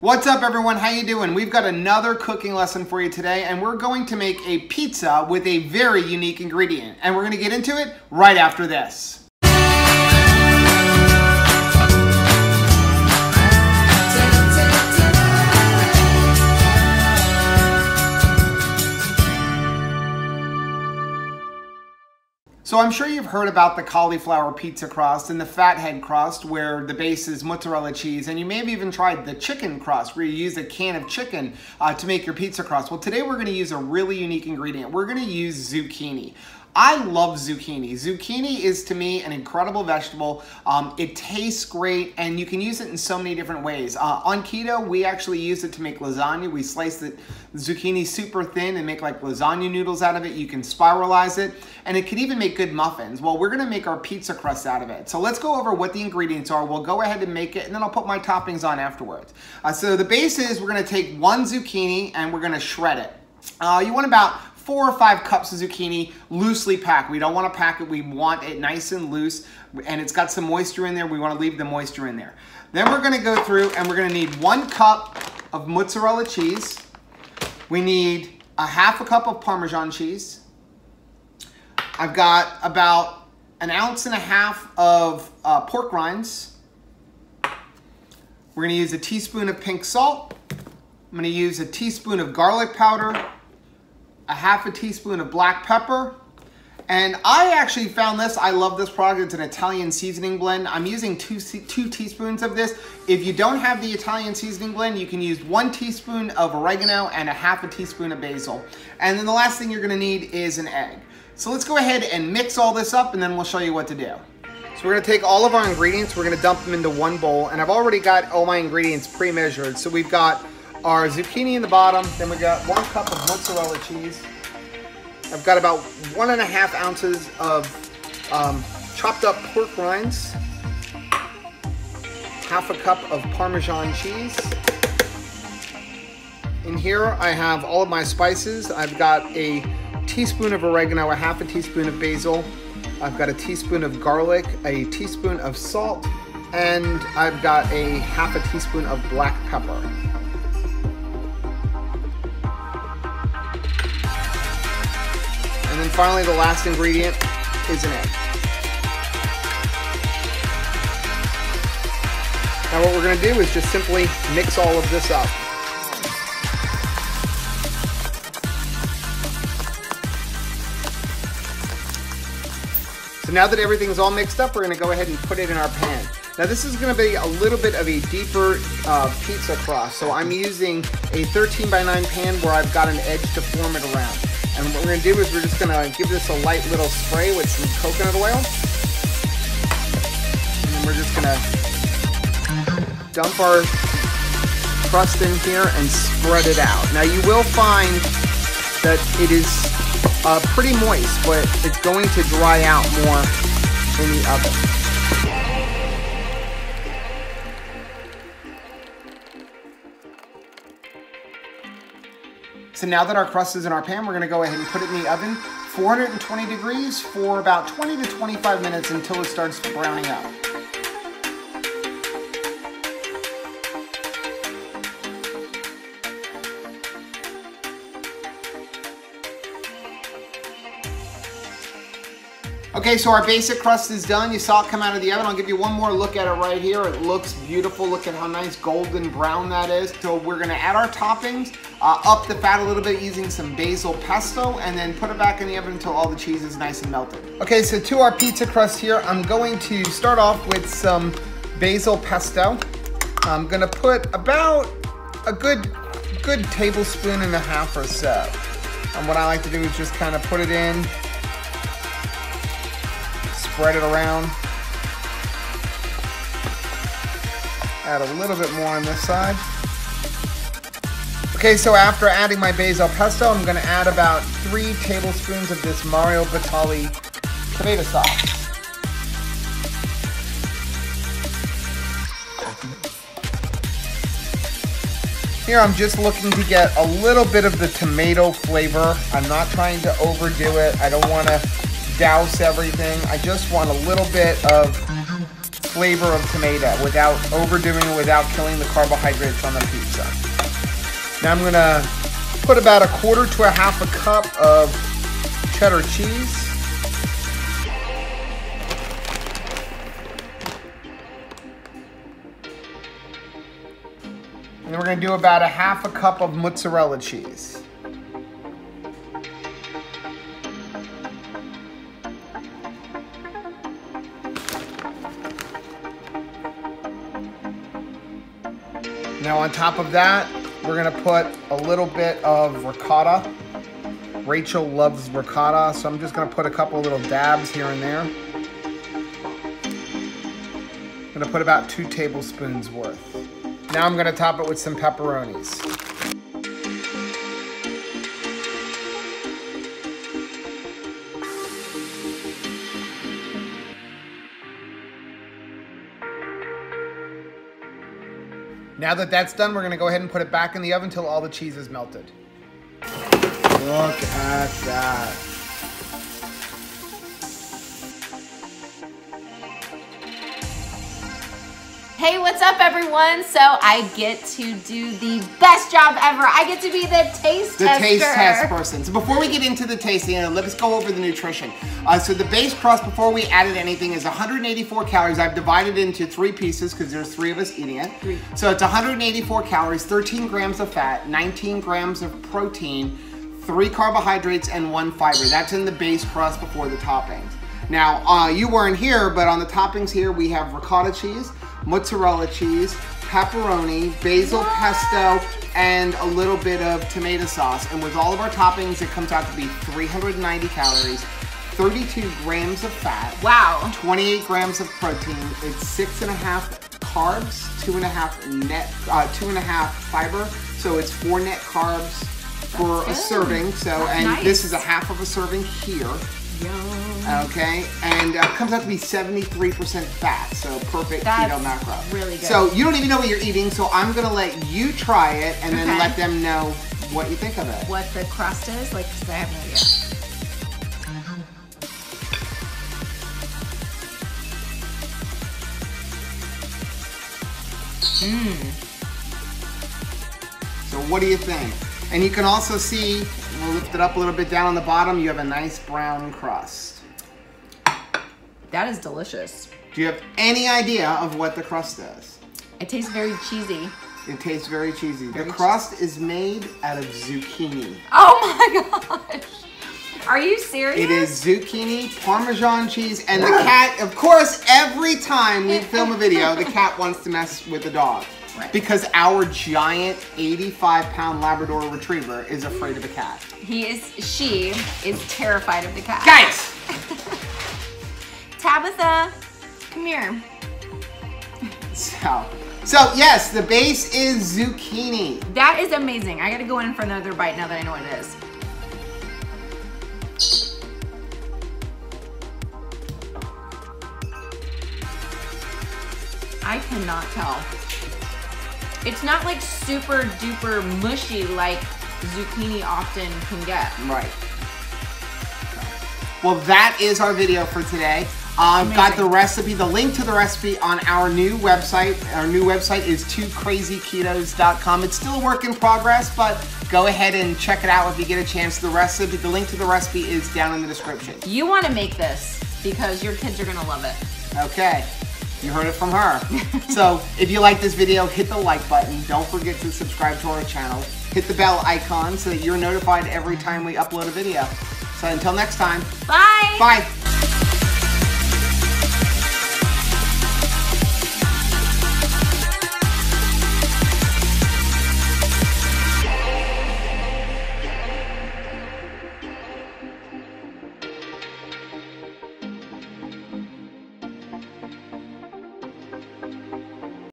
What's up everyone, how you doing? We've got another cooking lesson for you today and we're going to make a pizza with a very unique ingredient and we're going to get into it right after this. So I'm sure you've heard about the cauliflower pizza crust and the fathead crust where the base is mozzarella cheese, and you may have even tried the chicken crust where you use a can of chicken to make your pizza crust. Well, today we're going to use a really unique ingredient. We're going to use zucchini. I love zucchini. Zucchini is to me an incredible vegetable. It tastes great and you can use it in so many different ways. On keto, we actually use it to make lasagna. We slice the zucchini super thin and make like lasagna noodles out of it. You can spiralize it and it can even make good muffins. Well, we're gonna make our pizza crust out of it. So let's go over what the ingredients are. We'll go ahead and make it and then I'll put my toppings on afterwards. So the base is we're gonna take one zucchini and we're gonna shred it. You want about 4 or 5 cups of zucchini loosely packed. We don't want to pack it, we want it nice and loose and it's got some moisture in there. We want to leave the moisture in there. Then we're going to go through and we're going to need 1 cup of mozzarella cheese. We need a half a cup of Parmesan cheese. I've got about 1.5 ounces of pork rinds. We're going to use a teaspoon of pink salt. I'm going to use a teaspoon of garlic powder, a half a teaspoon of black pepper, and I actually found this, I love this product, it's an Italian seasoning blend. I'm using 2 teaspoons of this. If you don't have the Italian seasoning blend, you can use 1 teaspoon of oregano and a half a teaspoon of basil. And then the last thing you're gonna need is an egg. So let's go ahead and mix all this up and then we'll show you what to do. So we're gonna take all of our ingredients, we're gonna dump them into one bowl, and I've already got all my ingredients pre-measured. So we've got our zucchini in the bottom, then we got 1 cup of mozzarella cheese. I've got about 1.5 ounces of chopped up pork rinds, half a cup of Parmesan cheese. In here I have all of my spices. I've got a teaspoon of oregano, a half a teaspoon of basil. I've got a teaspoon of garlic, a teaspoon of salt, and I've got a half a teaspoon of black pepper. And then finally, the last ingredient is an egg. Now what we're going to do is just simply mix all of this up. So now that everything's all mixed up, we're going to go ahead and put it in our pan. Now this is going to be a little bit of a deeper pizza crust. So I'm using a 13 by 9 pan where I've got an edge to form it around. And what we're going to do is we're just going to give this a light little spray with some coconut oil. And then we're just going to dump our crust in here and spread it out. Now you will find that it is pretty moist, but it's going to dry out more in the oven. So now that our crust is in our pan, we're gonna go ahead and put it in the oven, 420 degrees for about 20 to 25 minutes until it starts browning up. Okay, so our basic crust is done. You saw it come out of the oven. I'll give you one more look at it right here. It looks beautiful. Look at how nice golden brown that is. So we're gonna add our toppings, up the fat a little bit using some basil pesto, and then put it back in the oven until all the cheese is nice and melted. Okay, so to our pizza crust here, I'm going to start off with some basil pesto. I'm gonna put about a good tablespoon and a half or so. And what I like to do is just kind of put it in, spread it around, add a little bit more on this side. Okay, so after adding my basil pesto, I'm going to add about 3 tablespoons of this Mario Batali tomato sauce. Here I'm just looking to get a little bit of the tomato flavor. I'm not trying to overdo it. I don't want to douse everything. I just want a little bit of flavor of tomato without overdoing it, without killing the carbohydrates on the pizza. Now I'm gonna put about 1/4 to 1/2 cup of cheddar cheese. And then we're gonna do about 1/2 cup of mozzarella cheese. Now on top of that, we're gonna put a little bit of ricotta. Rachel loves ricotta, so I'm just gonna put a couple little dabs here and there. I'm gonna put about 2 tablespoons worth. Now I'm gonna top it with some pepperonis. Now that that's done, we're gonna go ahead and put it back in the oven until all the cheese is melted. Look at that. Hey, what's up everyone? So I get to do the best job ever. I get to be the taste tester. The taste test person. So before we get into the tasting, let's go over the nutrition. So the base crust, before we added anything, is 184 calories. I've divided it into 3 pieces because there's 3 of us eating it. 3. So it's 184 calories, 13 grams of fat, 19 grams of protein, 3 carbohydrates, and 1 fiber. That's in the base crust before the toppings. Now, you weren't here, but on the toppings here, we have ricotta cheese, mozzarella cheese, pepperoni, basil pesto, and a little bit of tomato sauce. And with all of our toppings, it comes out to be 390 calories, 32 grams of fat. Wow. 28 grams of protein. It's 6.5 carbs, 2.5 net, 2.5 fiber. So it's 4 net carbs for a serving. So, and this is 1/2 of a serving here. Yum. Okay, and comes out to be 73% fat, so perfect keto macro. Really good. So you don't even know what you're eating, so I'm gonna let you try it and then let them know what you think of it. What the crust is? Like, because I have no idea. So what do you think? And you can also see, we'll lift it up a little bit down on the bottom, you have a nice brown crust. That is delicious. Do you have any idea of what the crust is? It tastes very cheesy. It tastes very cheesy. The crust is made out of zucchini. Oh my gosh. Are you serious? It is zucchini, Parmesan cheese, and the cat, of course, every time we film a video, the cat wants to mess with the dog. Right. Because our giant 85-pound Labrador Retriever is afraid of a cat. She is terrified of the cat. Guys! Tabitha, come here. So yes, the base is zucchini. That is amazing. I gotta go in for another bite now that I know what it is. I cannot tell. It's not like super duper mushy like zucchini often can get. Right. Well, that is our video for today. I've got the recipe, the link to the recipe on our new website. Our new website is 2crazyketos.com. It's still a work in progress, but go ahead and check it out if you get a chance. The recipe, the link to the recipe is down in the description. You want to make this because your kids are going to love it. Okay. You heard it from her. So if you like this video, hit the like button. Don't forget to subscribe to our channel. Hit the bell icon so that you're notified every time we upload a video. So until next time. Bye. Bye.